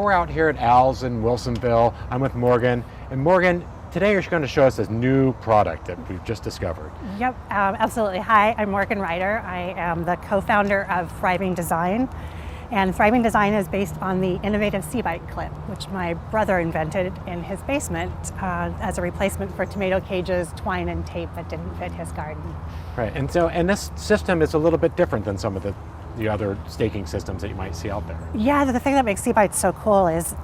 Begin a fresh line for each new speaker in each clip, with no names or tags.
we're out here at Al's in Wilsonville. I'm with Morgan. And Morgan, today you're going to show us this new product that we've just discovered.
Yep, absolutely. Hi, I'm Morgan Ryder. I am the co-founder of Thriving Design. And Thriving Design is based on the innovative C-Bite clip, which my brother invented in his basement as a replacement for tomato cages, twine, and tape that didn't fit his garden.
Right, and this system is a little bit different than some of the other staking systems that you might see out there.
Yeah, the thing that makes C-Bites so cool is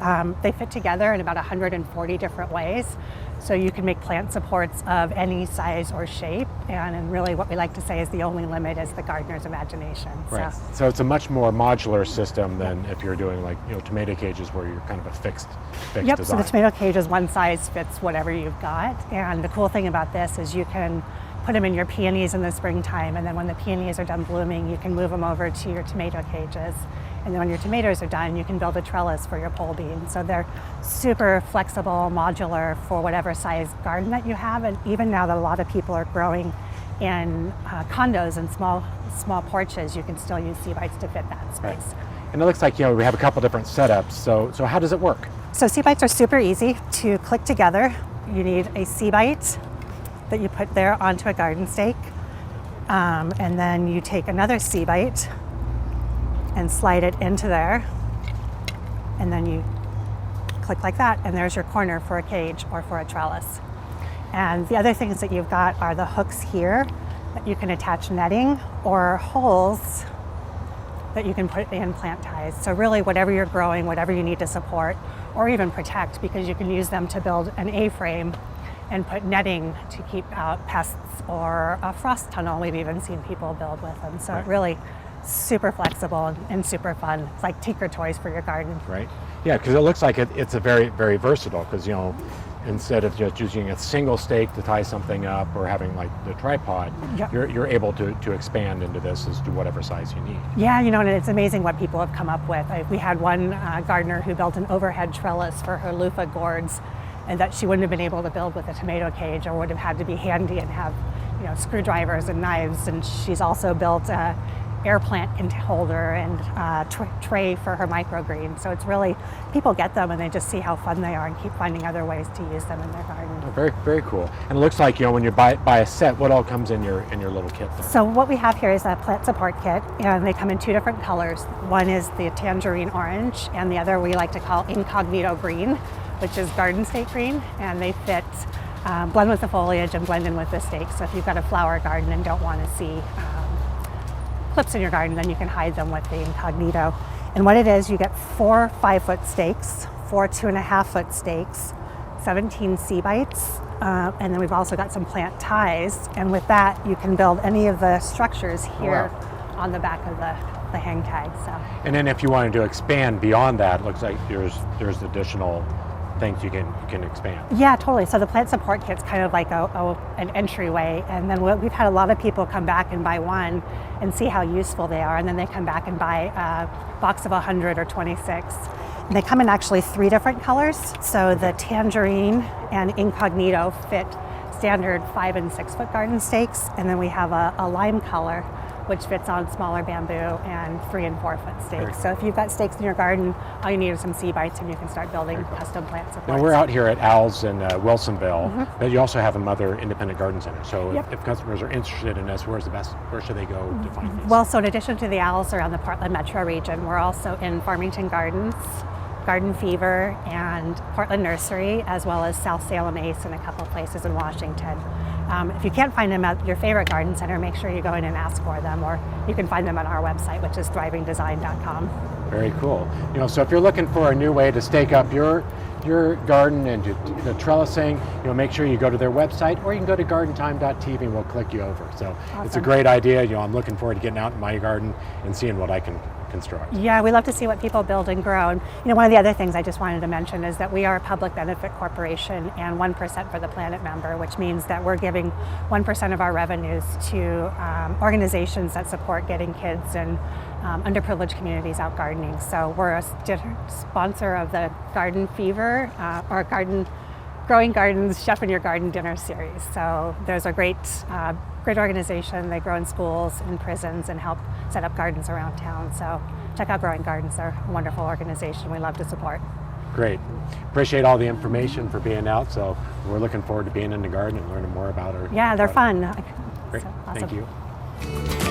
they fit together in about 140 different ways. So you can make plant supports of any size or shape, and really what we like to say is the only limit is the gardener's imagination.
Right. So it's a much more modular system than if you're doing like tomato cages where you're kind of a fixed
Yep,
design.
So the tomato cage is one size fits whatever you've got, and the cool thing about this is you can put them in your peonies in the springtime, and then when the peonies are done blooming, you can move them over to your tomato cages. And then when your tomatoes are done, you can build a trellis for your pole beans. So they're super flexible, modular for whatever size garden that you have. And even now that a lot of people are growing in condos and small porches, you can still use C-Bites to fit that space.
Right. And it looks like we have a couple different setups. So how does it work?
So C-Bites are super easy to click together. You need a C-Bite that you put there onto a garden stake. And then you take another C-Bite and slide it into there, and then you click like that, and there's your corner for a cage or for a trellis. And the other things that you've got are the hooks here that you can attach netting, or holes that you can put in plant ties. So really whatever you're growing, whatever you need to support or even protect, because you can use them to build an A-frame and put netting to keep out pests, or a frost tunnel we've even seen people build with them. So it really super flexible and super fun. It's like tinker toys for your garden.
Right. Yeah, because it looks like it's a very, very versatile, because instead of just using a single stake to tie something up or having like the tripod,
Yep.
you're able to expand into this as to whatever size you need.
Yeah, and it's amazing what people have come up with. We had one gardener who built an overhead trellis for her loofah gourds, and that she wouldn't have been able to build with a tomato cage, or would have had to be handy and have screwdrivers and knives. And she's also built a air plant holder and tray for her microgreens. So it's really, people get them and they just see how fun they are and keep finding other ways to use them in their garden.
Oh, very, very cool. And it looks like when you buy a set, what all comes in your little kit there?
So what we have here is a plant support kit, and they come in two different colors. One is the tangerine orange, and the other we like to call incognito green, which is garden stake green, and they fit, blend with the foliage and blend in with the stakes. So if you've got a flower garden and don't want to see clips in your garden, then you can hide them with the incognito. And what it is, you get 4 5-foot stakes, 4 2.5-foot stakes, 17 C-Bites, and then we've also got some plant ties. And with that, you can build any of the structures here on the back of the hang tag. So.
And then if you wanted to expand beyond that, it looks like there's additional things you can expand.
Yeah, totally. So the plant support kit's kind of like an entryway, and then we've had a lot of people come back and buy one and see how useful they are, and then they come back and buy a box of 100 or 26. And they come in actually 3 different colors. So the tangerine and incognito fit standard 5 and 6 foot garden stakes, and then we have a lime color which fits on smaller bamboo and 3 and 4 foot stakes. So if you've got stakes in your garden, all you need is some C-Bites and you can start building custom plant supports.
Now we're out here at Al's in Wilsonville, but you also have another independent garden center. So if customers are interested in this, where should they go to find these?
Well, so in addition to the Al's around the Portland metro region, we're also in Farmington Gardens, Garden Fever, and Portland Nursery, as well as South Salem Ace and a couple places in Washington. If you can't find them at your favorite garden center, make sure you go in and ask for them, or you can find them on our website, which is thrivingdesign.com.
Very cool. So if you're looking for a new way to stake up your garden and the trellising, make sure you go to their website, or you can go to gardentime.tv and we'll click you over. So
Awesome.
It's a great idea. I'm looking forward to getting out in my garden and seeing what I can construct.
Yeah, we love to see what people build and grow. And one of the other things I just wanted to mention is that we are a public benefit corporation and 1% for the Planet member, which means that we're giving 1% of our revenues to organizations that support getting kids in underprivileged communities out gardening. So we're a sponsor of the Garden Fever, or Garden Growing Gardens Chef in Your Garden Dinner series. So there's a great organization. They grow in schools, in prisons, and help set up gardens around town. So check out Growing Gardens. They're a wonderful organization we love to support.
Great. Appreciate all the information for being out. So we're looking forward to being in the garden and learning more about her.
Yeah, they're fun.
Great.
So, awesome.
Thank you.